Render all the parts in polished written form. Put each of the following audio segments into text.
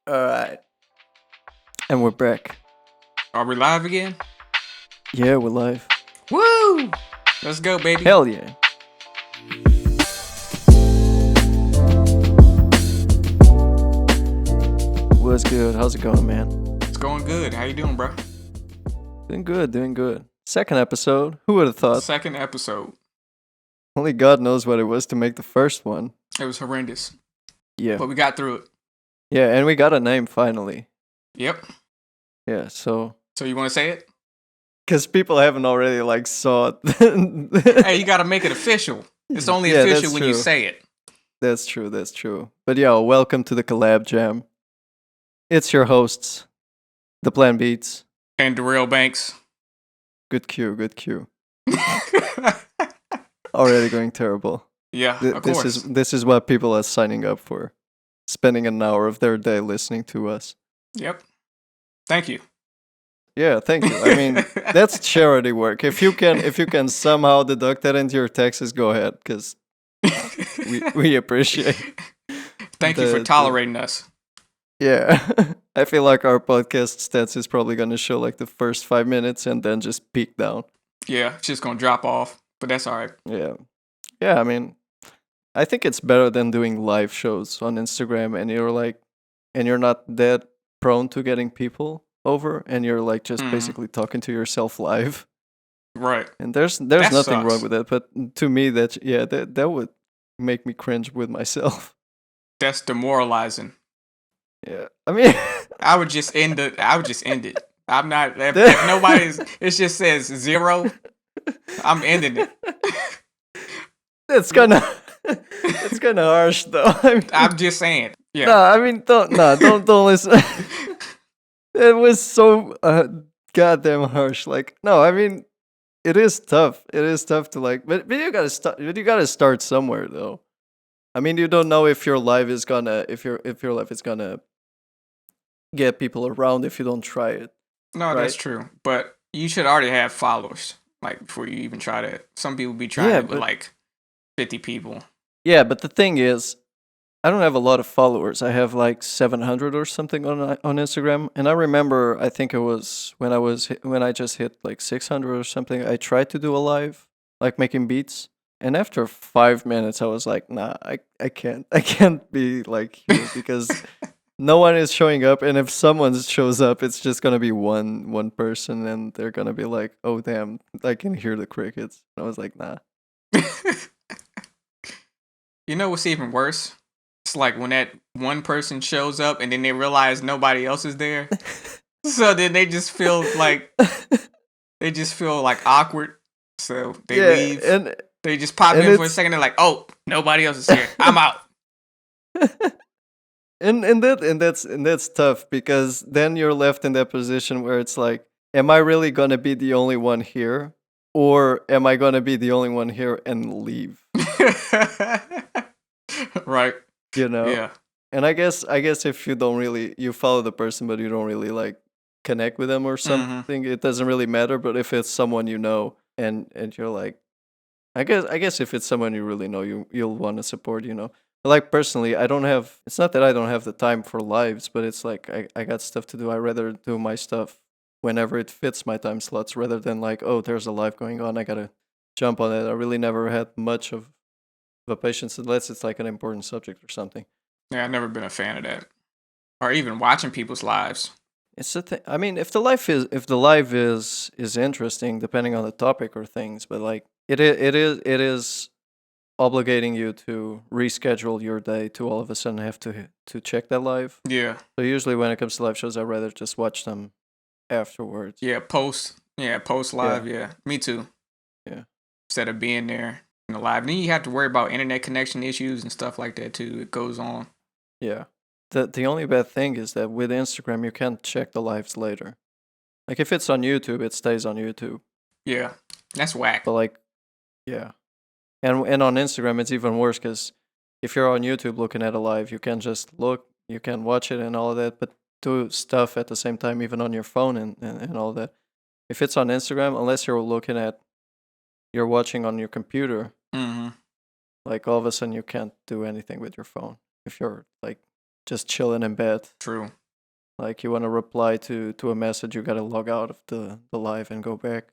Alright. And we're back. Are we live again? Yeah, we're live. Woo! Let's go, baby. Hell yeah. What's good? How's it going, man? It's going good. How you doing, bro? Doing good, doing good. Second episode. Who would have thought? Second episode. Only God knows what it was to make the first one. It was horrendous, Yeah. but we got through it. Yeah, and we got a name finally. Yep. Yeah, so... So you want to say it? Because people haven't already, saw Hey, it. you got to make it official. It's only Yeah, official that's when you true. say it. That's true. But yeah, welcome to the Collab Gem. It's your hosts, the Plan Beats. And Darrell Banks. Good cue. Already going terrible. Yeah, of This course. this is what people are signing up for. Spending an hour of their day listening to us. Yep. Thank you. Yeah, thank you. I mean, that's charity work. If you can somehow deduct that into your taxes, go ahead, because we appreciate. Thank you for tolerating us. Yeah, I feel like our podcast stats is probably gonna show like the first 5 minutes and then just peak down. Yeah, it's just gonna drop off, but that's all right. Yeah. I mean, I think it's better than doing live shows on Instagram, and you're not that prone to getting people over, and you're like just basically talking to yourself live. Right. And there's That nothing wrong sucks. with it, but to me that would make me cringe with myself. That's demoralizing. Yeah, I mean, I would just end it. I'm not. If nobody's, it just says 0. I'm ending it. that's kind of harsh though. I mean, I'm just saying. Yeah. no, I mean don't listen. It was so goddamn harsh. Like, no, I mean, it is tough. It is tough to but you gotta start. But you gotta start somewhere though. I mean, you don't know if your live is gonna if your live is gonna get people around if you don't try it. No, that's Right. true. But you should already have followers, like before you even try that. Some people be trying Yeah, it with but like 50 people. yeah, but the thing is, I don't have a lot of followers. I have like 700 or something on Instagram. And I remember, I think it was when I just hit like 600 or something. I tried to do a live, like making beats. And after 5 minutes, I was like, nah, I can't be like here because no one is showing up. And if someone shows up, it's just gonna be one person, and they're gonna be like, oh damn, I can hear the crickets. And I was like, nah. You know what's even worse? It's like when that one person shows up and then they realize nobody else is there. So then they just feel like awkward. So they Yeah, leave. and They just pop and in for a it's second. They're like, "Oh, nobody else is here. I'm out." and that's tough because then you're left in that position where it's like, am I really gonna be the only one here, or am I gonna be the only one here and leave? Right. You know. Yeah. And I guess if you follow the person but you don't really like connect with them or Mm-hmm. something, it doesn't really matter. But if it's someone you know and you're like, I guess if it's someone you really know, you'll want to support, you know. But like personally, I don't have. It's not that I don't have the time for lives, but it's like I got stuff to do. I rather do my stuff whenever it fits my time slots, rather than like, oh, there's a live going on, I gotta jump on it. I really never had much of a patience unless it's like an important subject or something. Yeah, I've never been a fan of that, or even watching people's lives. It's the thing. I mean, if the live is interesting, depending on the topic or things, but like it is obligating you to reschedule your day to all of a sudden have to check that live. Yeah. So usually when it comes to live shows, I'd rather just watch them afterwards. Yeah. Post. Yeah. Post Yeah, live. Yeah. Me too. yeah, Instead of being there in the live, then you have to worry about internet connection issues and stuff like that too. It goes on. yeah. The only bad thing is that with Instagram you can't check the lives later. Like if it's on YouTube, it stays on YouTube. Yeah. That's whack. But like, yeah, and on Instagram it's even worse because if you're on YouTube looking at a live, you can just look, you can watch it and all of that, but do stuff at the same time, even on your phone and all that. If it's on Instagram, unless you're watching on your computer, Mm-hmm. like all of a sudden you can't do anything with your phone if you're like just chilling in bed. True. Like you want to reply to a message, you gotta log out of the live and go back.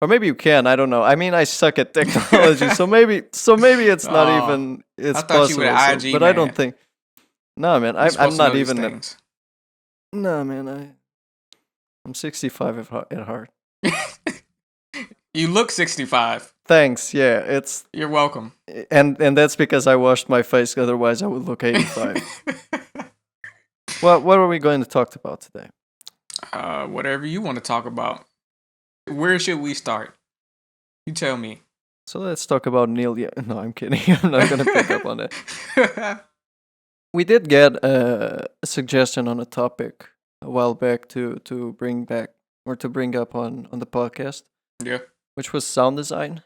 Or maybe you can. I don't know. I mean, I suck at technology, so maybe it's not Oh, even it's I thought you were possible. the So, IG but I don't man. think. No, man. You're I'm supposed to not know these even. things. No, man. I'm 65 at heart. You look 65. Thanks. Yeah, it's You're welcome. and that's because I washed my face. Otherwise, I would look 85. What are we going to talk about today? Whatever you want to talk about. Where should we start? You tell me. So let's talk about Neil. Yeah, no, I'm kidding. I'm not gonna pick up on it. We did get a suggestion on a topic a while back to bring back or to bring up on the podcast, Yeah. which was sound design,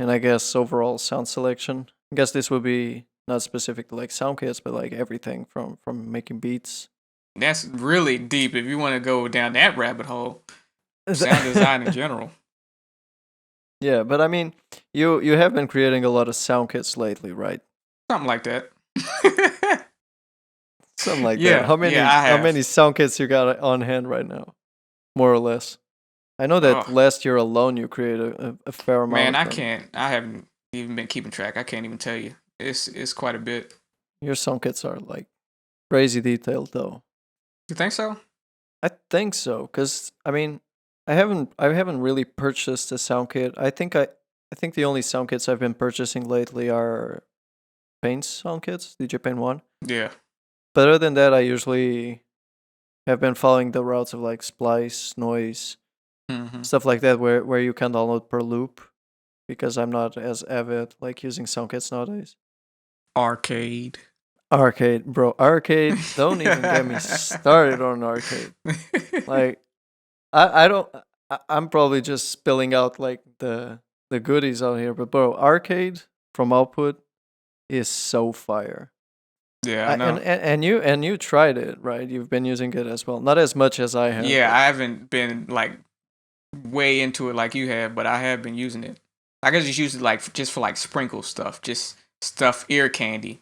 and I guess overall sound selection. I guess this would be not specific to like sound kits, but like everything from making beats. That's really deep if you want to go down that rabbit hole. Sound design in general. Yeah, but I mean, you have been creating a lot of sound kits lately, right? Something like that. Something like Yeah, that. How many yeah, I how have. many sound kits you got on hand right now? More or less. I know that Oh, last year alone you created a fair amount man, of I them. can't. I haven't even been keeping track. I can't even tell you. It's quite a bit. Your sound kits are like crazy detailed though. You think so? I think so, cause I mean, I haven't really purchased a sound kit. I think the only sound kits I've been purchasing lately are Paint's sound kits, DJ Paint 1. Yeah. But other than that, I usually have been following the routes of like Splice, Noise, Mm-hmm. stuff like that, where you can download per loop, because I'm not as avid like using sound kits nowadays. Arcade. Arcade, bro, arcade. Don't even get me started on arcade. Like, I don't. I'm probably just spilling out like the goodies out here, but bro, arcade from Output is so fire. Yeah, I know. And you tried it, right? You've been using it as well, not as much as I have. Yeah, But I haven't been like way into it like you have, but I have been using it. I guess just use it like just for like sprinkle stuff, just stuff ear candy.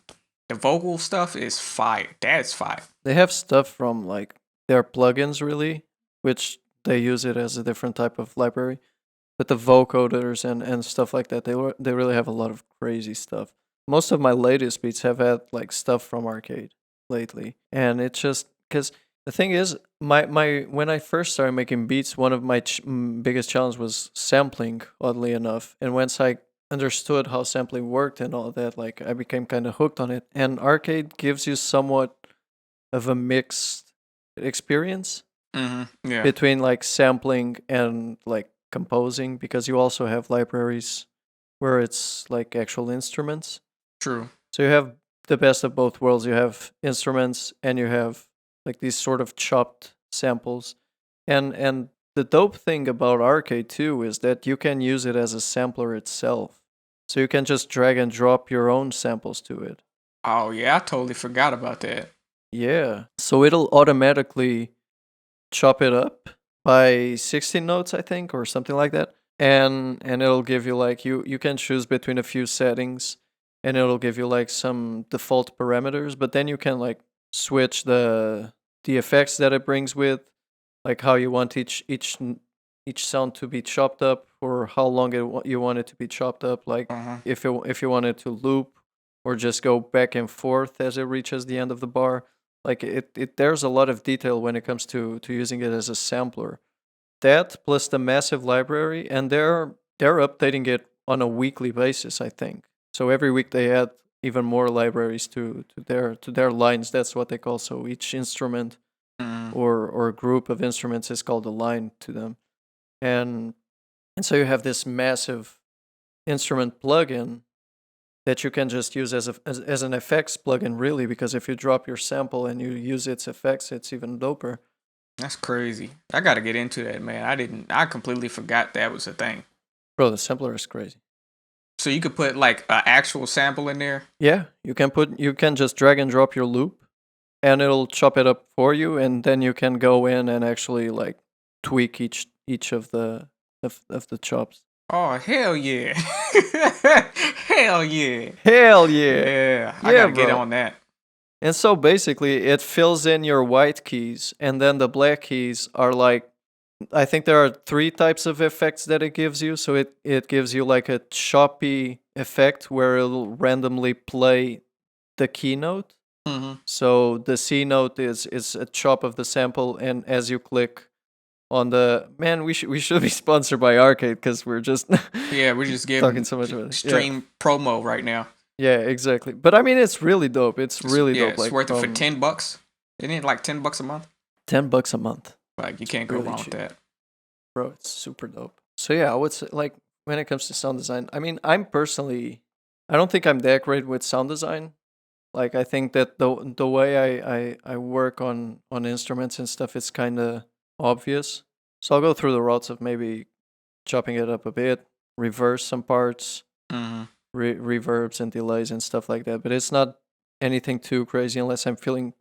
The vocal stuff is fire. That's fire. they have stuff from like their plugins, really, which they use it as a different type of library. But the vocoders and stuff like that, they really have a lot of crazy stuff. Most of my latest beats have had like stuff from arcade lately, and it's just because the thing is, my when I first started making beats, one of my biggest challenge was sampling. Oddly enough, and once I understood how sampling worked and all that, like I became kind of hooked on it. And arcade gives you somewhat of a mixed experience Mm-hmm. Yeah. between like sampling and like composing, because you also have libraries where it's like actual instruments. True. So you have the best of both worlds. You have instruments and you have like these sort of chopped samples. And the dope thing about arcade too is that you can use it as a sampler itself. So you can just drag and drop your own samples to it. Oh yeah, I totally forgot about that. Yeah. So it'll automatically chop it up by 16 notes, I think, or something like that. And it'll give you like you can choose between a few settings, and it'll give you like some default parameters, but then you can like switch the effects that it brings with, like how you want each sound to be chopped up, or how long you want it to be chopped up, like Uh-huh. if you want it to loop or just go back and forth as it reaches the end of the bar. Like there's a lot of detail when it comes to using it as a sampler. That plus the massive library, and they're updating it on a weekly basis, I think. So every week they add even more libraries to their lines. That's what they call. So each instrument Mm. or group of instruments is called a line to them. And so you have this massive instrument plugin that you can just use as an effects plugin, really, because if you drop your sample and you use its effects, it's even doper. That's crazy. I got to get into that, man. I completely forgot that was a thing. Bro, the sampler is crazy. So you could put like an actual sample in there. Yeah, you can just drag and drop your loop, and it'll chop it up for you, and then you can go in and actually like tweak each of the chops. Oh hell yeah! Hell yeah! Hell yeah. Yeah, I Yeah, gotta get bro. on that. And so basically, it fills in your white keys, and then the black keys are like, I think there are 3 types of effects that it gives you. So it gives you like a choppy effect where it'll randomly play the keynote. Mm-hmm. So the C note is a chop of the sample, and as you click on the we should be sponsored by Arcade because we're just Yeah, we're just talking giving so much about it. stream promo right now. Yeah, exactly. But I mean, it's really dope. It's really Yeah, dope. it's Like worth it for $10. Isn't it like $10 a month? $10 a month, Like you can't go Really wrong cheap. with that. bro. It's super dope. So yeah, I would say like when it comes to sound design, I mean, I don't think I'm that great with sound design. Like I think that the way I work on instruments and stuff is kind of obvious. So I'll go through the routes of maybe chopping it up a bit, reverse some parts, Mm-hmm. reverbs and delays and stuff like that. But it's not anything too crazy unless I'm feeling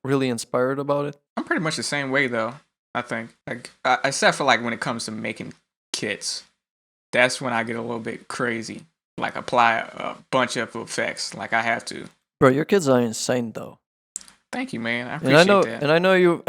really inspired about it. I'm pretty much the same way though. I think like except for like when it comes to making kits, that's when I get a little bit crazy. Like apply a bunch of effects. Like I have to. Bro, your kids are insane though. Thank you, man. I And appreciate that. I know you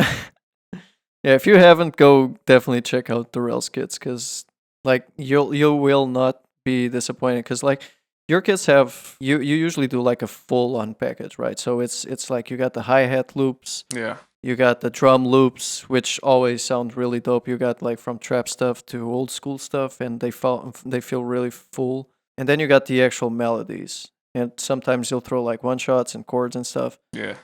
yeah, if you haven't, go definitely check out the Wherelse kits cuz like you will not be disappointed cuz like your kits have you usually do like a full on package, right? So it's like you got the hi-hat loops, Yeah. you got the drum loops, which always sound really dope. You got like from trap stuff to old school stuff, and they feel really full. And then you got the actual melodies, and sometimes you'll throw like one shots and chords and stuff. Yeah.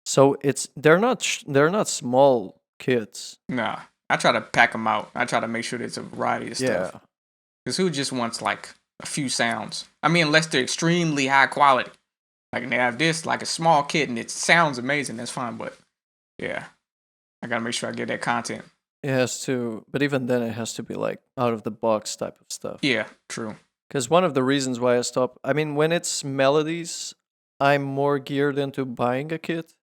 So they're not small kits. Nah. I try to pack them out. I try to make sure there's a variety of stuff. Yeah, Because who just wants like a few sounds? I mean, unless they're extremely high quality. Like they have this like a small kit and it sounds amazing. That's fine, but yeah, I gotta make sure I get that content. it has to, but even then, it has to be like out of the box type of stuff. Yeah, true. Because one of the reasons why I stopped, I mean, when it's melodies, I'm more geared into buying a kit.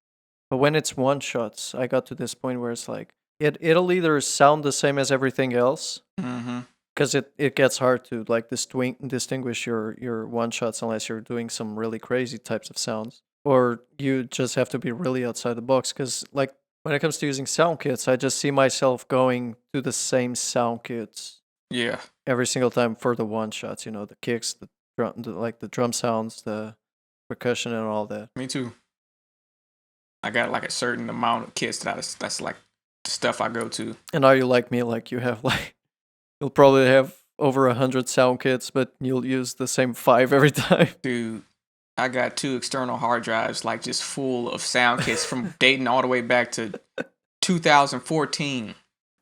But when it's one shots, I got to this point where it's like it'll either sound the same as everything else, Mm-hmm. because it gets hard to like distinguish your one shots unless you're doing some really crazy types of sounds, or you just have to be really outside the box. Because like when it comes to using sound kits, I just see myself going to the same sound kits Yeah. every single time for the one shots. You know, the kicks, like the drum sounds, the percussion, and all that. Me too. I got like a certain amount of kits that's like the stuff I go to. And are you like me? Like you have like you'll probably have over 100 sound kits, but you'll use the same 5 every time. Dude, I got 2 external hard drives like just full of sound kits from dating all the way back to 2014.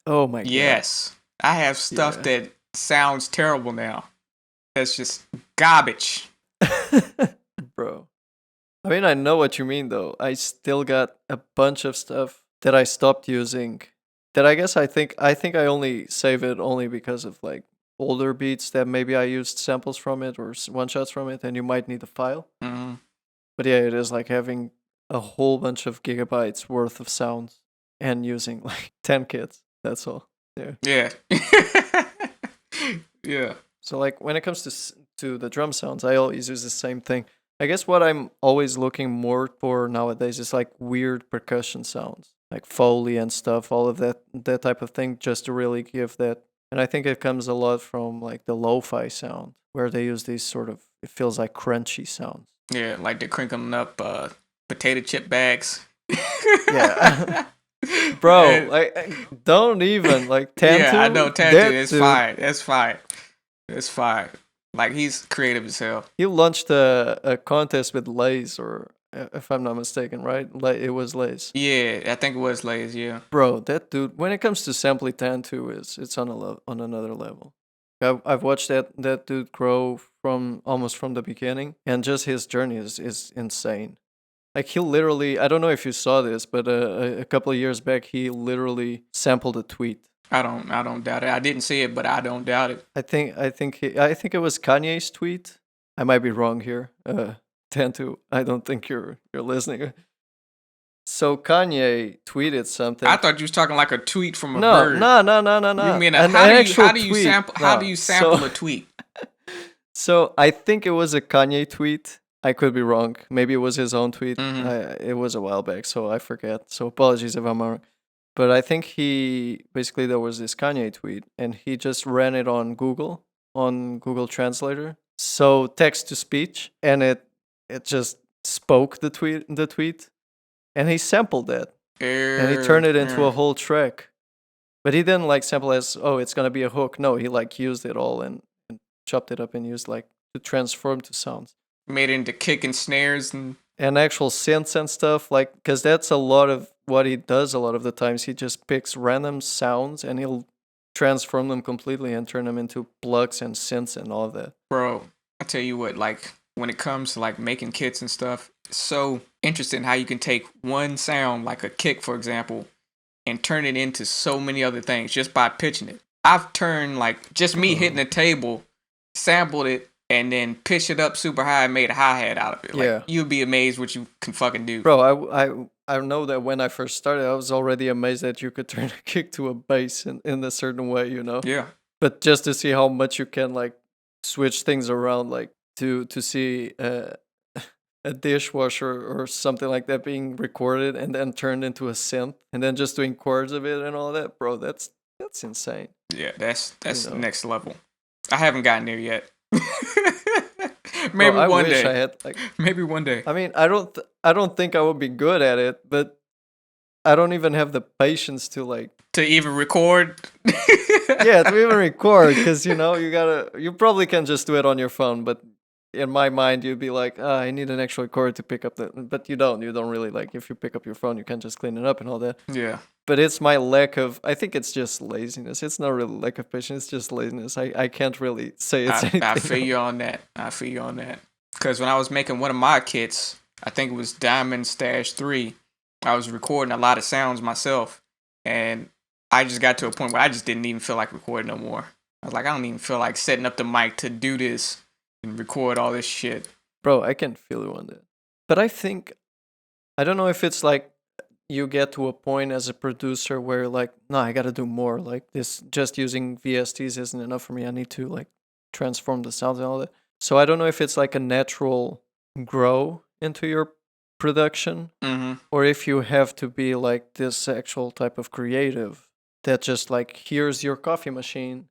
Oh my god. Yes. I have stuff Yeah. that sounds terrible now. That's just garbage. Bro. I mean, I know what you mean though. I still got a bunch of stuff that I stopped using. That I think I only save it only because of like older beats that maybe I used samples from it or one shots from it, and you might need the file. Mm-hmm. But yeah, it is like having a whole bunch of gigabytes worth of sounds and using like 10 kits. That's all. Yeah. Yeah. Yeah. So like when it comes to the drum sounds, I always use the same thing. I guess what I'm always looking more for nowadays is like weird percussion sounds, like Foley and stuff, all of that type of thing, just to really give that. And I think it comes a lot from like the lo-fi sound, where they use these sort of, it feels like crunchy sounds. Yeah, like they're crinkling up potato chip bags. Yeah. Bro, And- like don't even like Tantu. yeah, I know Tantu. that It's dude, fine. That's fine. It's fine. Like he's creative as hell. He launched a contest with Lays, or if I'm not mistaken, right? It was Lays. Yeah, I think it was Lays. Yeah. Bro, that dude. When it comes to sampling Tantu, it's on on another level. I've watched that dude grow from almost from the beginning, and just his journey is insane. Like he literally, I don't know if you saw this, but a couple of years back, he literally sampled a tweet. I don't doubt it. I didn't see it, but I don't doubt it. I think it was Kanye's tweet. I might be wrong here. Tantu, I don't think you're listening. So Kanye tweeted something. I thought you was talking like a tweet from a no, bird. no. You mean An how actual do you tweet. sample how No. do you sample So- a tweet? So I think it was a Kanye tweet. I could be wrong. Maybe it was his own tweet. Mhm. It was a while back, so I forget. So apologies if I'm wrong. But I think basically there was this Kanye tweet, and he just ran it on Google Translator. So text to speech, and it just spoke the tweet, and he sampled that, and he turned it into a whole track. But he didn't like sample as, oh, it's gonna be a hook. No, he like used it all and chopped it up and used like to transform to sounds Made it into kick and snares and actual synths and stuff. Like, because that's a lot of what he does. A lot of the times he just picks random sounds and he'll transform them completely and turn them into plugs and synths and all of that. bro. I tell you what, like when it comes to like making kits and stuff, it's so interesting how you can take one sound, like a kick, for example, and turn it into so many other things just by pitching it. I've turned like just me hitting the table, sampled it, and then pitched it up super high and made a hi-hat out of it. Like, Yeah. you'd be amazed what you can fucking do. Bro, I know that when I first started, I was already amazed that you could turn a kick to a bass in a certain way, you know? Yeah. But just to see how much you can like switch things around, like to see a dishwasher or something like that being recorded and then turned into a synth and then just doing chords of it and all that, bro, that's insane. Yeah, that's You know. next level. I haven't gotten there yet. Bro, Maybe I one wish day. I had like. Maybe one day. I mean, I don't think I would be good at it, but I don't even have the patience to like. To even record. Yeah, to even record, because you probably can just do it on your phone, but in my mind you'd be like, I need an actual cord to pick up but you don't really, like, if you pick up your phone you can just clean it up and all that. Yeah. But it's my lack of, I think it's just laziness. It's not really lack of patience, it's just laziness. I can't really say it's anything I feel else. you on that. I feel you on that. Because when I was making one of my kits, I think it was Diamond Stash 3, I was recording a lot of sounds myself. And I just got to a point where I just didn't even feel like recording no more. I was like, I don't even feel like setting up the mic to do this and record all this shit. Bro, I can feel you on that. But I don't know if it's like you get to a point as a producer where you're like, no, I gotta do more. Like, this, just using VSTs isn't enough for me. I need to like transform the sounds and all that. So I don't know if it's like a natural grow into your production, or if you have to be like this actual type of creative that just like, here's your coffee machine,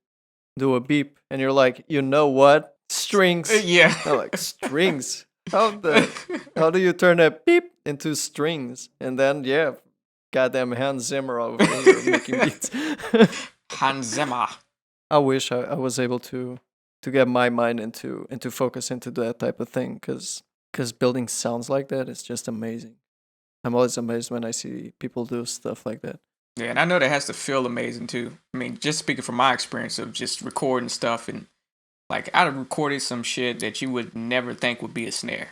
do a beep, and you're like, you know what? Strings. Yeah. I'm like, strings? How do you turn a beep into strings? And then, yeah, goddamn Hans Zimmer over here making beats. Hans Zimmer. I wish I was able to get my mind into focus into that type of thing, because building sounds like that is just amazing. I'm always amazed when I see people do stuff like that. Yeah, and I know that has to feel amazing too. I mean, just speaking from my experience of just recording stuff, and like I've recorded some shit that you would never think would be a snare.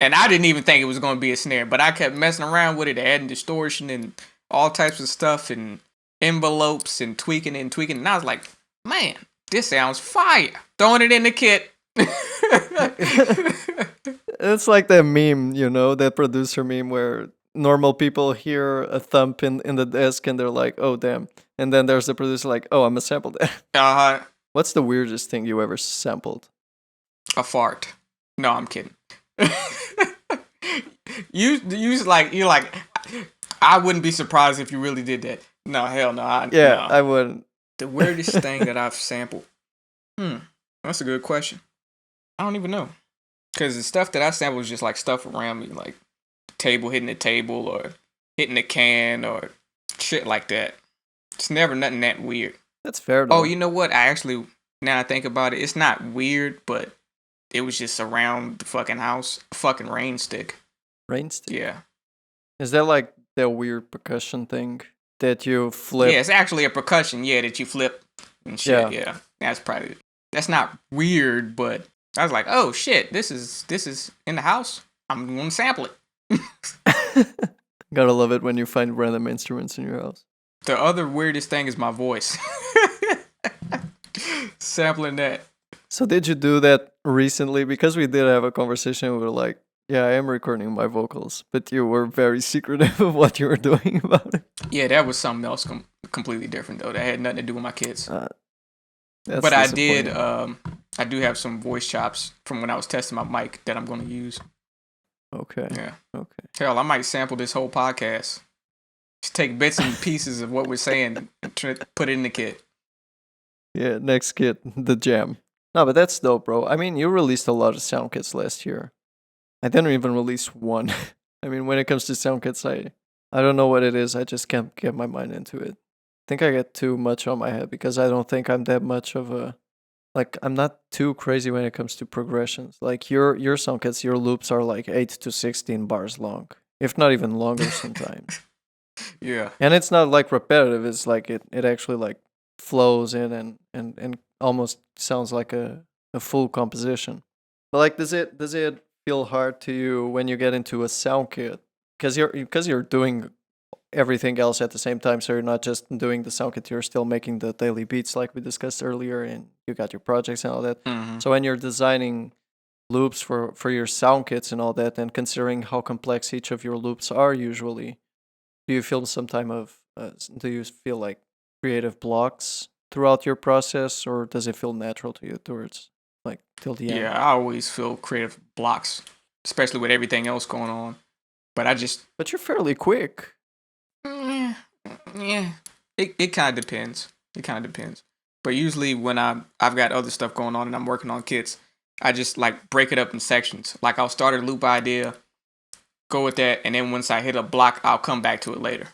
And I didn't even think it was going to be a snare, but I kept messing around with it, adding distortion and all types of stuff and envelopes and tweaking it and tweaking it. And I was like, man, this sounds fire. Throwing it in the kit. It's like that meme, that producer meme where normal people hear a thump in the desk and they're like, oh, damn. And then there's the producer like, oh, I'm a sample that. What's the weirdest thing you ever sampled? A fart. No, I'm kidding. you're like, I wouldn't be surprised if you really did that. No, hell no. No. I wouldn't. The weirdest thing that I've sampled. That's a good question. I don't even know. Because the stuff that I sampled was just like stuff around me, like hitting the table or hitting the can or shit like that. It's never nothing that weird. That's fair though. Oh, you know what? Now I think about it, it's not weird, but it was just around the fucking house. A fucking rain stick. Rain stick? Yeah. Is that like that weird percussion thing that you flip? Yeah, it's actually a percussion, that you flip and shit. Yeah. That's not weird, but I was like, oh shit, this is in the house. I'm gonna sample it. Gotta love it when you find random instruments in your house. The other weirdest thing is my voice. Sampling that. So did you do that recently? Because we did have a conversation. We were like, yeah, I am recording my vocals, but you were very secretive of what you were doing about it. Yeah, that was something else completely different though. That had nothing to do with my kids. That's but I did. I I do have some voice chops from when I was testing my mic that I'm going to use. Okay. Yeah. Okay. Hell, I might sample this whole podcast. Just take bits and pieces of what we're saying and put it in the kit. Yeah, next kit, the Gem. No, but that's dope, bro. I mean, you released a lot of sound kits last year. I didn't even release one. I mean, when it comes to sound kits, I don't know what it is. I just can't get my mind into it. I think I get too much on my head because I don't think I'm that much of a like I'm not too crazy when it comes to progressions. Like your sound kits, your loops are like 8 to 16 bars long, if not even longer sometimes. Yeah. And it's not like repetitive. It's like it actually like flows in and almost sounds like a full composition. But like, does it feel hard to you when you get into a sound kit? Because you're doing everything else at the same time. So you're not just doing the sound kit. You're still making the daily beats like we discussed earlier, and you got your projects and all that. Mm-hmm. So when you're designing loops for your sound kits and all that, and considering how complex each of your loops are usually, do you feel some time of do you feel like creative blocks throughout your process, or does it feel natural to you towards like till the end? Yeah, I always feel creative blocks, especially with everything else going on. But I just, But you're fairly quick. yeah, yeah. It kind of depends. It kind of depends. But usually when I've got other stuff going on and I'm working on kits, I just like break it up in sections. Like I'll start a loop idea, go with that, and then once I hit a block, I'll come back to it later.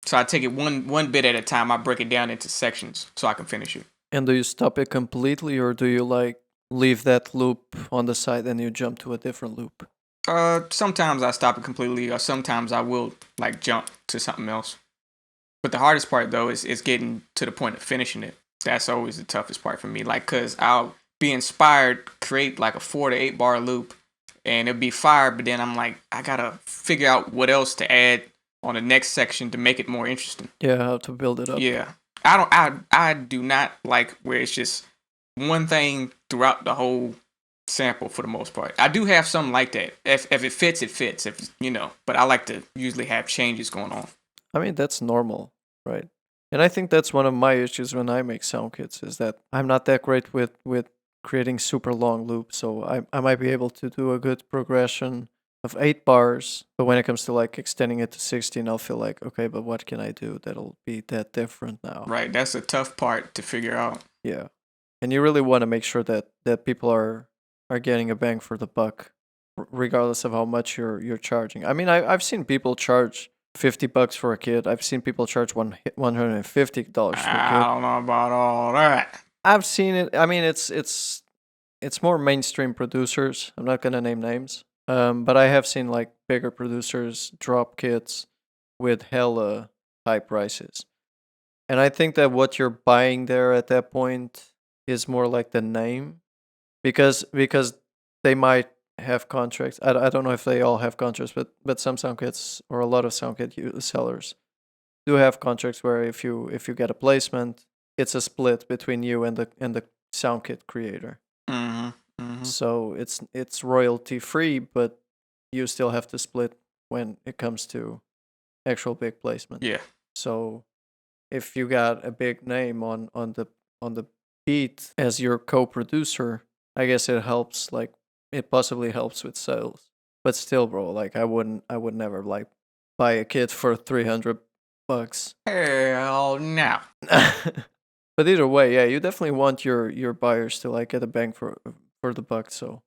So I take it one bit at a time. I break it down into sections so I can finish it. And do you stop it completely, or do you like leave that loop on the side and you jump to a different loop? Sometimes I stop it completely, or sometimes I will like jump to something else. But the hardest part though is getting to the point of finishing it. That's always the toughest part for me. Like, cause I'll be inspired, create like a 4 to 8 bar loop, and it'll be fire. But then I'm like, I gotta figure out what else to add on the next section to make it more interesting. Yeah, how to build it up. Yeah, I don't. I do not like where it's just one thing throughout the whole sample for the most part. I do have something like that. If it fits, it fits. If you know, but I like to usually have changes going on. I mean, that's normal, right? And I think that's one of my issues when I make sound kits is that I'm not that great with creating super long loops. So I might be able to do a good progression of 8 bars, but when it comes to like extending it to 16, I'll feel like, okay, but what can I do that'll be that different now? Right, that's a tough part to figure out. Yeah. And you really want to make sure that people are getting a bang for the buck, regardless of how much you're charging. I mean, I've seen people charge $50 for a kit. I've seen people charge $150 for a I kit. don't know about all that. I've seen it. I mean, it's more mainstream producers. I'm not gonna name names. But I have seen like bigger producers drop kits with hella high prices. And I think that what you're buying there at that point is more like the name, because they might have contracts. I don't know if they all have contracts, but some sound kits or a lot of sound kit sellers do have contracts where if you get a placement, it's a split between you and the sound kit creator. Mm-hmm. Mm-hmm. So it's royalty free, but you still have to split when it comes to actual big placement. Yeah. So if you got a big name on the beat as your co-producer, I guess it helps. Like it possibly helps with sales. But still, bro, like I would never like buy a kit for $300. Hell no. But either way, yeah, you definitely want your buyers to like get a bang for the buck. So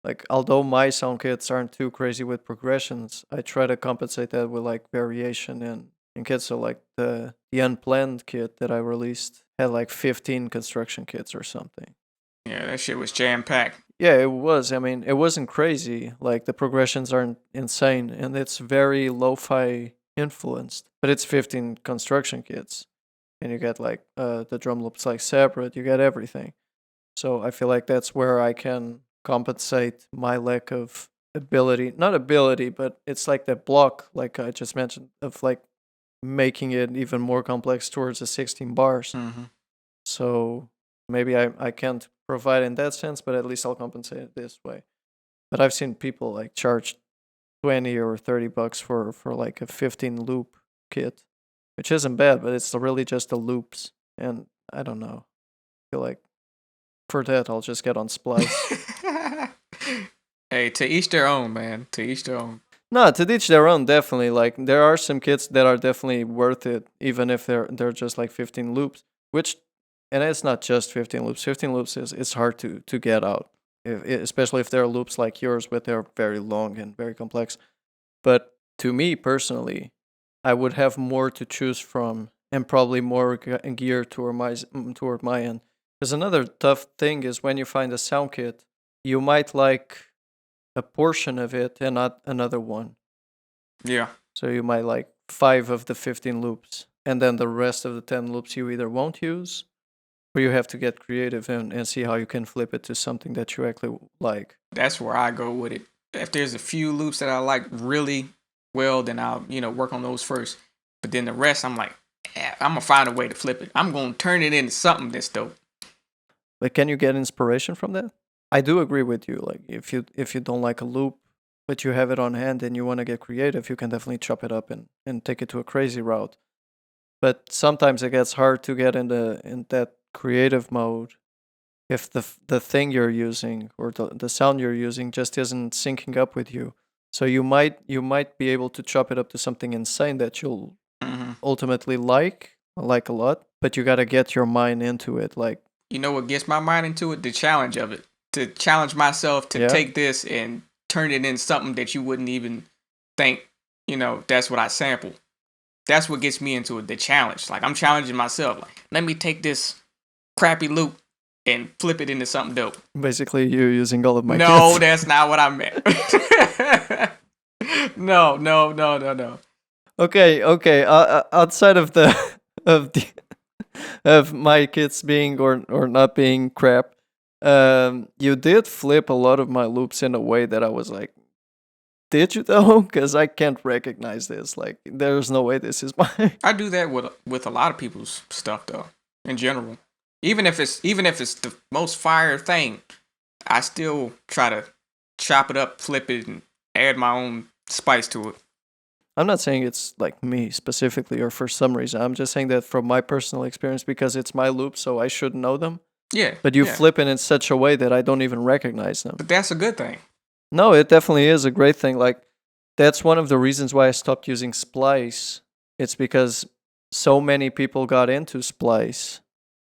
like, although my sound kits aren't too crazy with progressions, I try to compensate that with like variation in kits. So like the unplanned kit that I released had like 15 construction kits or something. Yeah, that shit was jam packed. Yeah, it was. I mean, it wasn't crazy. Like the progressions aren't insane, and it's very lo-fi influenced. But it's 15 construction kits, and you get like the drum loops like separate. You get everything. So I feel like that's where I can compensate my lack of ability. Not ability, but it's like that block, like I just mentioned, of like making it even more complex towards the 16 bars. Mm-hmm. So maybe I can't provide in that sense, but at least I'll compensate it this way. But I've seen people like charge 20 or $30 for like a 15 loop kit, which isn't bad, but it's really just the loops. And I don't know. I feel like For that, I'll just get on Splice. Hey, to each their own, man. To each their own. No, to each their own, definitely. Like there are some kits that are definitely worth it, even if they're just like 15 loops. Which, and it's not just 15 loops. 15 loops is it's hard to get out, especially if they're loops like yours, but they're very long and very complex. But to me personally, I would have more to choose from and probably more geared toward my end. Because another tough thing is when you find a sound kit, you might like a portion of it and not another one. Yeah. So you might like 5 of the 15 loops, and then the rest of the 10 loops you either won't use, or you have to get creative and see how you can flip it to something that you actually like. That's where I go with it. If there's a few loops that I like really well, then I'll, work on those first. But then the rest, I'm like, I'm going to find a way to flip it. I'm going to turn it into something that's dope. But can you get inspiration from that? I do agree with you. Like if you don't like a loop, but you have it on hand and you want to get creative, you can definitely chop it up and take it to a crazy route. But sometimes it gets hard to get in that creative mode if the thing you're using or the sound you're using just isn't syncing up with you. So you might be able to chop it up to something insane that you'll ultimately like a lot, but you got to get your mind into it. Like, you know what gets my mind into it? The challenge of it. To challenge myself to take this and turn it into something that you wouldn't even think, that's what I sample. That's what gets me into it, the challenge. Like, I'm challenging myself. Like, let me take this crappy loop and flip it into something dope. Basically, you're using all of my No, kits. that's not what I meant. No. Okay. Outside of the of my kits being or not being crap, you did flip a lot of my loops in a way that I was like, did you though? Because I can't recognize this. Like, there's no way this is mine. I do that with a lot of people's stuff though, in general. Even if it's the most fire thing, I still try to chop it up, flip it, and add my own spice to it. I'm not saying it's like me specifically or for some reason. I'm just saying that from my personal experience because it's my loop, so I should know them. Yeah. But you flip it in such a way that I don't even recognize them. But that's a good thing. No, it definitely is a great thing. Like, that's one of the reasons why I stopped using Splice. It's because so many people got into Splice,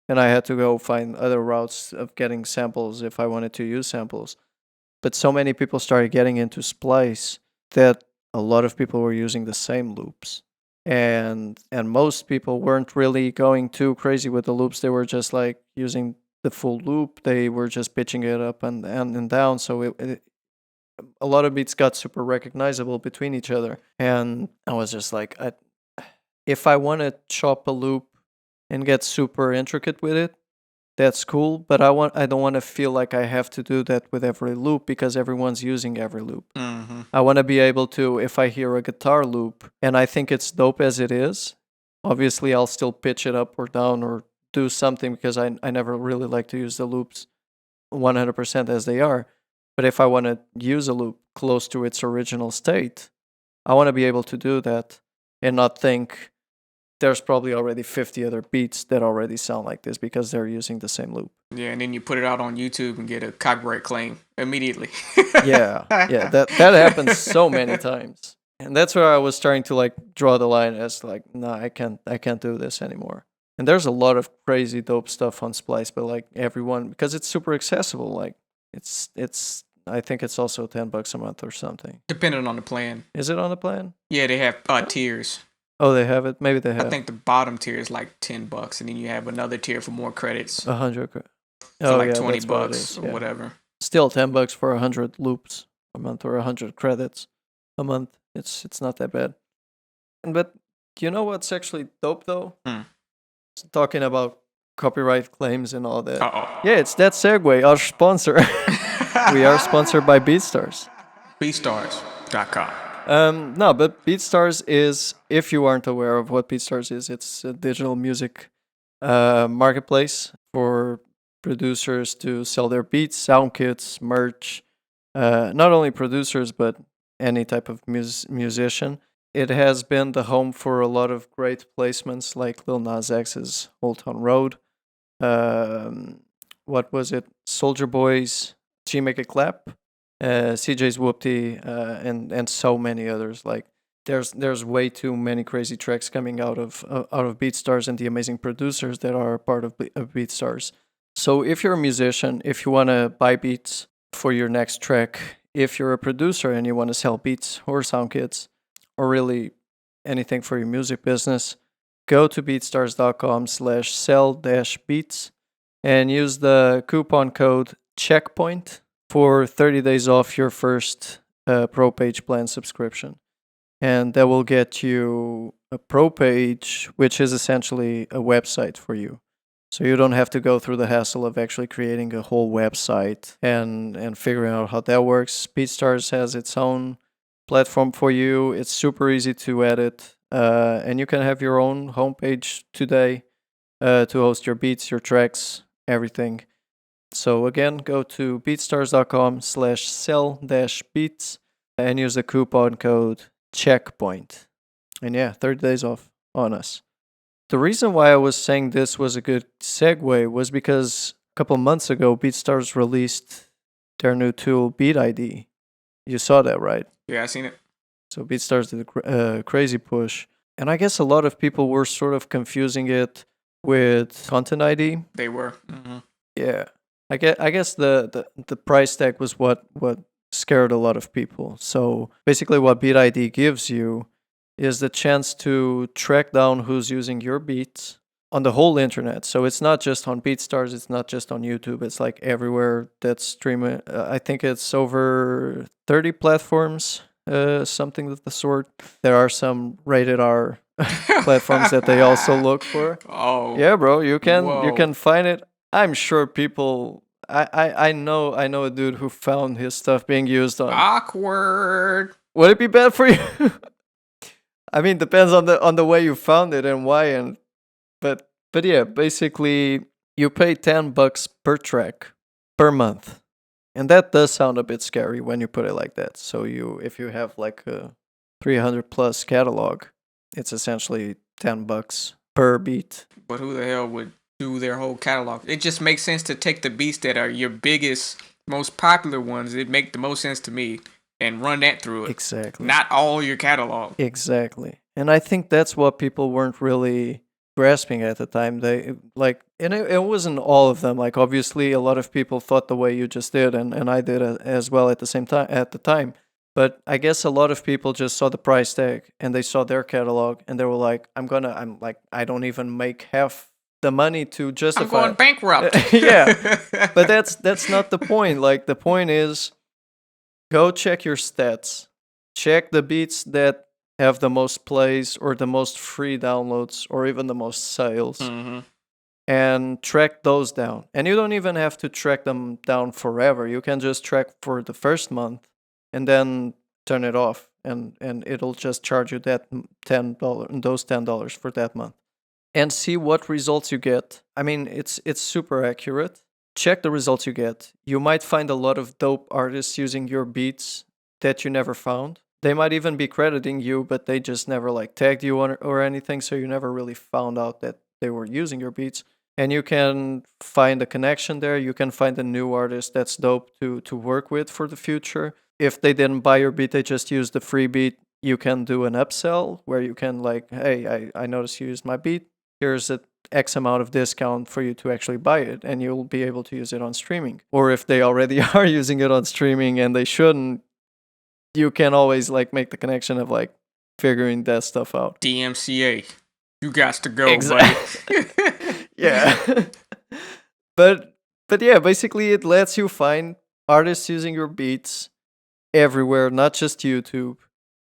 and I had to go find other routes of getting samples if I wanted to use samples. But so many people started getting into Splice that a lot of people were using the same loops. And most people weren't really going too crazy with the loops. They were just like using the full loop. They were just pitching it up and down. So a lot of beats got super recognizable between each other. And I was just like, if I want to chop a loop and get super intricate with it, that's cool. But I don't want to feel like I have to do that with every loop because everyone's using every loop. Mm-hmm. I want to be able to, if I hear a guitar loop and I think it's dope as it is, obviously I'll still pitch it up or down or do something because I never really like to use the loops 100% as they are. But if I want to use a loop close to its original state, I want to be able to do that and not think there's probably already 50 other beats that already sound like this because they're using the same loop. Yeah, and then you put it out on YouTube and get a copyright claim immediately. yeah, that happens so many times. And that's where I was starting to like draw the line as like, no, I can't do this anymore. And there's a lot of crazy dope stuff on Splice, but like everyone, because it's super accessible, like it's I think it's also $10 a month or something. Depending on the plan. Is it on the plan? Yeah, they have tiers. Oh, they have it. Maybe they have. I think the bottom tier is like $10, and then you have another tier for more credits. 100. For like $20 or whatever. Still $10 for 100 loops a month or 100 credits a month. It's not that bad. But you know what's actually dope though? Talking about copyright claims and all that. Yeah, it's that segue. Our sponsor. We are sponsored by BeatStars. BeatStars.com. No, but BeatStars is, if you aren't aware of what BeatStars is, it's a digital music marketplace for producers to sell their beats, sound kits, merch. Not only producers, but any type of musician. It has been the home for a lot of great placements like Lil Nas X's Old Town Road, what was it? Soldier Boy's G Make It Clap, CJ's Whoopty, and so many others. Like there's way too many crazy tracks coming out of BeatStars and the amazing producers that are part of BeatStars. So if you're a musician, if you want to buy beats for your next track, if you're a producer and you want to sell beats or sound kits, or really anything for your music business, go to beatstars.com/sell-beats and use the coupon code checkpoint for 30 days off your first Pro Page plan subscription. And that will get you a Pro Page, which is essentially a website for you. So you don't have to go through the hassle of actually creating a whole website and figuring out how that works. BeatStars has its own platform for you. It's super easy to edit, and you can have your own homepage today to host your beats, your tracks, everything. So again, go to beatstars.com/sell-beats and use the coupon code checkpoint. And yeah, 30 days off on us. The reason why I was saying this was a good segue was because a couple months ago, BeatStars released their new tool, Beat ID. You saw that, right? Yeah, I seen it. So BeatStars did a crazy push. And I guess a lot of people were sort of confusing it with Content ID. They were. Mm-hmm. Yeah. I guess the price tag was what scared a lot of people. So basically what Beat ID gives you is the chance to track down who's using your beats on the whole internet. So it's not just on BeatStars, it's not just on YouTube, it's like everywhere that's streaming. I think it's over 30 platforms, something of the sort. There are some rated R platforms that they also look for. Oh. Yeah, bro, you can find it. I'm sure people I know a dude who found his stuff being used on. Awkward. Would it be bad for you? I mean, depends on the way you found it and why, and but yeah, basically you pay $10 per track per month, and that does sound a bit scary when you put it like that. So if you have like a 300 plus catalog, it's essentially $10 per beat. But who the hell would do their whole catalog? It just makes sense to take the beats that are your biggest, most popular ones. It make the most sense to me. And run that through it. Exactly. Not all your catalog. Exactly. And I think that's what people weren't really grasping at the time. They and it wasn't all of them. Like obviously a lot of people thought the way you just did and I did as well at the same time at the time. But I guess a lot of people just saw the price tag and they saw their catalog and they were like, I don't even make half the money to justify. I'm going bankrupt. Yeah. But that's not the point. Like the point is, go check your stats. Check the beats that have the most plays or the most free downloads or even the most sales. Mm-hmm. And track those down. And you don't even have to track them down forever. You can just track for the first month and then turn it off. And it'll just charge you that $10 for that month. And see what results you get. I mean, it's super accurate. Check the results you get. You might find a lot of dope artists using your beats that you never found. They might even be crediting you, but they just never like tagged you or anything, so you never really found out that they were using your beats. And you can find a connection there. You can find a new artist that's dope to work with for the future. If they didn't buy your beat, they just used the free beat, you can do an upsell where you can like, hey, I noticed you used my beat. Here's a X amount of discount for you to actually buy it, and you'll be able to use it on streaming. Or if they already are using it on streaming and they shouldn't, you can always like make the connection of like figuring that stuff out. DMCA, you got to go, buddy. Yeah. but yeah, basically it lets you find artists using your beats everywhere, not just YouTube.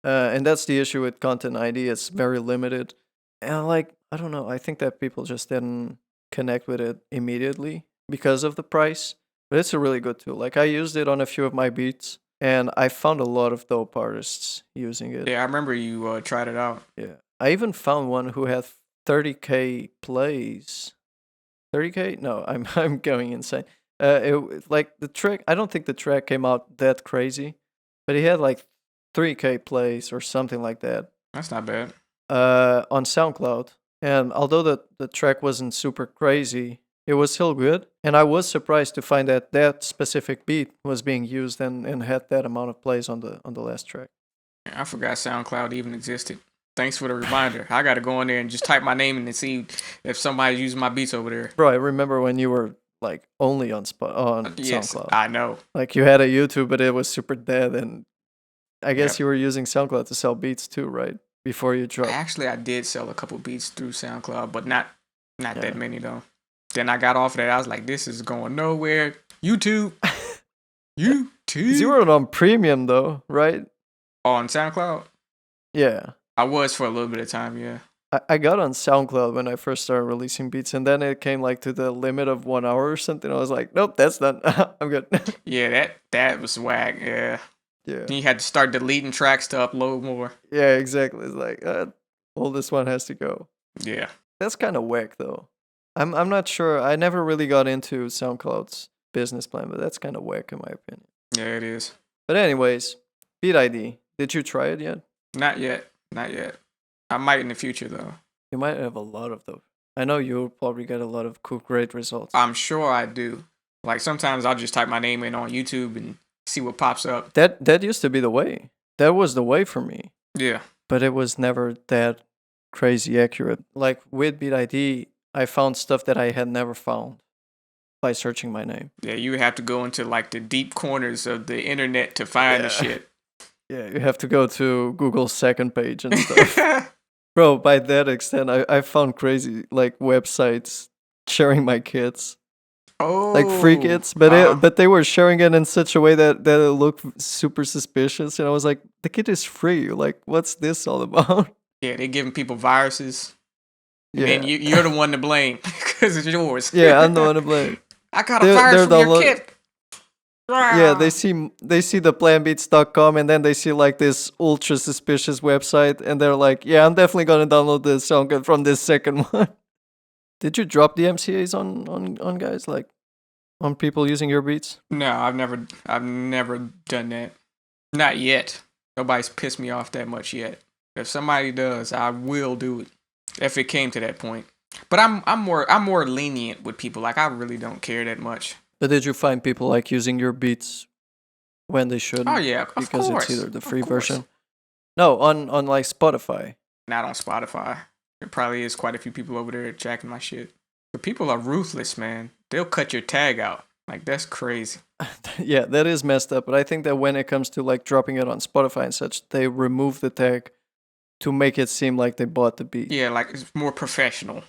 And that's the issue with Content ID. It's very limited. And like, I don't know, I think that people just didn't connect with it immediately because of the price. But it's a really good tool. Like I used it on a few of my beats and I found a lot of dope artists using it. Yeah, I remember you tried it out. Yeah. I even found one who had 30K plays. 30K? No, I'm going insane. Like the track, I don't think the track came out that crazy, but he had like 3K plays or something like that. That's not bad. On SoundCloud. And although the track wasn't super crazy, it was still good. And I was surprised to find that that specific beat was being used and had that amount of plays on the last track. I forgot SoundCloud even existed. Thanks for the reminder. I got to go in there and just type my name in and see if somebody's using my beats over there. Bro, I remember when you were like only on Yes, SoundCloud. I know. Like you had a YouTube, but it was super dead, and I guess Yep. you were using SoundCloud to sell beats too, right? Before you dropped. Actually, I did sell a couple beats through SoundCloud, but not Yeah. that many though. Then I got off of that. I was like, this is going nowhere. YouTube. YouTube. 'Cause you were on premium though, right? On SoundCloud? Yeah. I was for a little bit of time, yeah. I got on SoundCloud when I first started releasing beats, and then it came like to the limit of 1 hour or something. I was like, nope, that's done. I'm good. Yeah, that was whack, yeah. Yeah. You had to start deleting tracks to upload more. Yeah, exactly. It's like, well, this one has to go. Yeah. That's kind of whack though. I'm not sure. I never really got into SoundCloud's business plan, but that's kind of whack in my opinion. Yeah, it is. But anyways, Beat ID. Did you try it yet? Not yet. Not yet. I might in the future though. You might have a lot of those. I know you'll probably get a lot of cool, great results. I'm sure I do. Like sometimes I'll just type my name in on YouTube and see what pops up. That used to be the way. That was the way for me. Yeah. But it was never that crazy accurate. Like with Beat ID, I found stuff that I had never found by searching my name. Yeah, you would have to go into like the deep corners of the internet to find the shit. Yeah, you have to go to Google's second page and stuff. Bro, by that extent, I found crazy like websites sharing my kits. Oh, Like free kits, but they were sharing it in such a way that it looked super suspicious, and I was like, the kit is free. Like, what's this all about? yeah, they're giving people viruses. Yeah, And you're the one to blame because it's yours. yeah, I'm the one to blame. I got a virus from your kit. Yeah, they see the planbeats.com, and then they see like this ultra suspicious website, and they're like, yeah, I'm definitely gonna download this song from this second one. Did you drop the DMCAs on guys, like on people using your beats? No, I've never done that. Not yet. Nobody's pissed me off that much yet. If somebody does, I will do it. If it came to that point. But I'm more lenient with people. Like I really don't care that much. But did you find people like using your beats when they shouldn't? Oh yeah, of because course. it's either the free Of course. version. No, on like Spotify. Not on Spotify. There probably is quite a few people over there jacking my shit. But people are ruthless, man. They'll cut your tag out. Like that's crazy. Yeah, that is messed up. But I think that when it comes to like dropping it on Spotify and such, they remove the tag to make it seem like they bought the beat. Yeah, like it's more professional.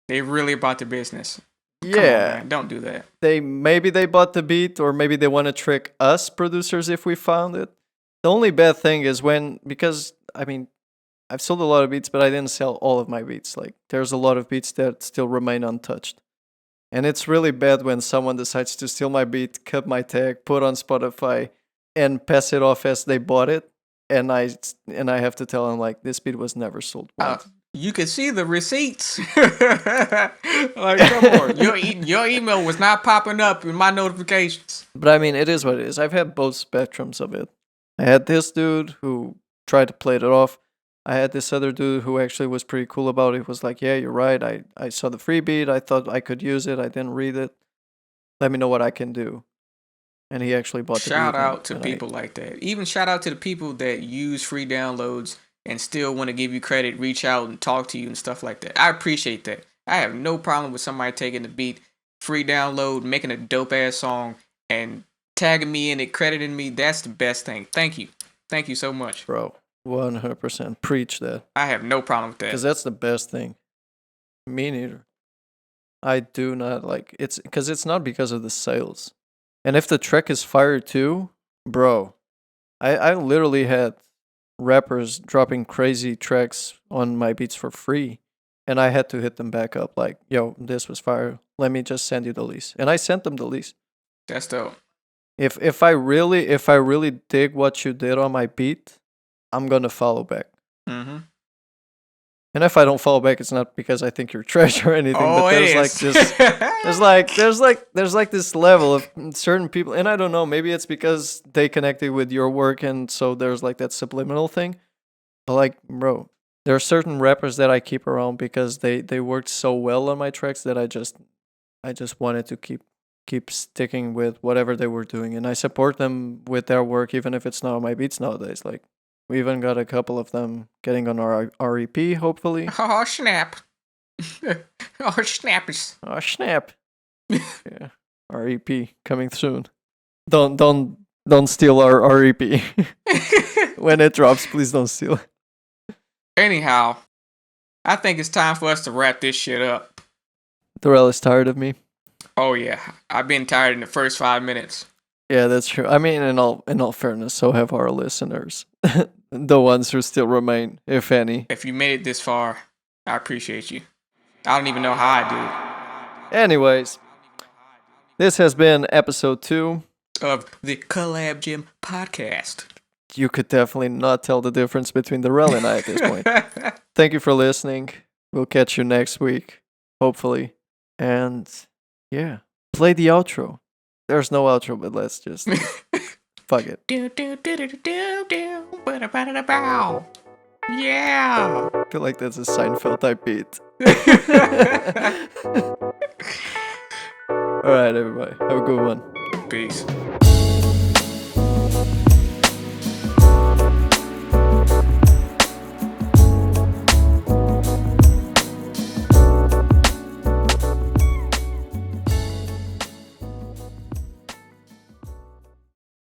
They really about the business. Come on, Yeah, man. Don't do that. maybe they bought the beat, or maybe they want to trick us producers if we found it. The only bad thing is because I mean, I've sold a lot of beats, but I didn't sell all of my beats. Like there's a lot of beats that still remain untouched. And it's really bad when someone decides to steal my beat, cut my tag, put on Spotify, and pass it off as they bought it. And I have to tell them like this beat was never sold once. You can see the receipts. Like, come on. Your email was not popping up in my notifications. But I mean, it is what it is. I've had both spectrums of it. I had this dude who tried to play it off. I had this other dude who actually was pretty cool about it. He was like, yeah, you're right. I saw the free beat. I thought I could use it. I didn't read it. Let me know what I can do. And he actually bought the beat. Shout out to people like that. Even shout out to the people that use free downloads and still want to give you credit, reach out and talk to you and stuff like that. I appreciate that. I have no problem with somebody taking the beat, free download, making a dope ass song, and tagging me in it, crediting me. That's the best thing. Thank you. Thank you so much. Bro, 100%. Preach that. I have no problem with that. Because that's the best thing. Me neither. I do not like it's because it's not because of the sales. And if the track is fire too, bro, I literally had rappers dropping crazy tracks on my beats for free, and I had to hit them back up like, yo, this was fire. Let me just send you the lease. And I sent them the lease. That's dope. If I really dig what you did on my beat, I'm gonna follow back. Mm-hmm. And if I don't follow back, it's not because I think you're trash or anything. Oh, but there's it like is. this, there's like this level of certain people, and I don't know. Maybe it's because they connected with your work, and so there's like that subliminal thing. But like, bro, there are certain rappers that I keep around because they worked so well on my tracks that I just wanted to keep sticking with whatever they were doing, and I support them with their work, even if it's not on my beats nowadays. Like, we even got a couple of them getting on our EP, hopefully. Oh snap! Oh snappers! Oh snap! Yeah, our EP coming soon. Don't steal our EP when it drops. Please don't steal. Anyhow, I think it's time for us to wrap this shit up. Wherelle is tired of me. Oh yeah, I've been tired in the first 5 minutes. Yeah, that's true. I mean, in all fairness, so have our listeners, the ones who still remain, if any. If you made it this far, I appreciate you. I don't even know how I did Anyways, this has been episode 2 of the Collab Gem podcast. You could definitely not tell the difference between the Rel and I at this point. Thank you for listening. We'll catch you next week, hopefully. And yeah, play the outro. There's no outro, but let's just fuck it. Yeah. I feel like that's a Seinfeld type beat. Alright, everybody. Have a good one. Peace.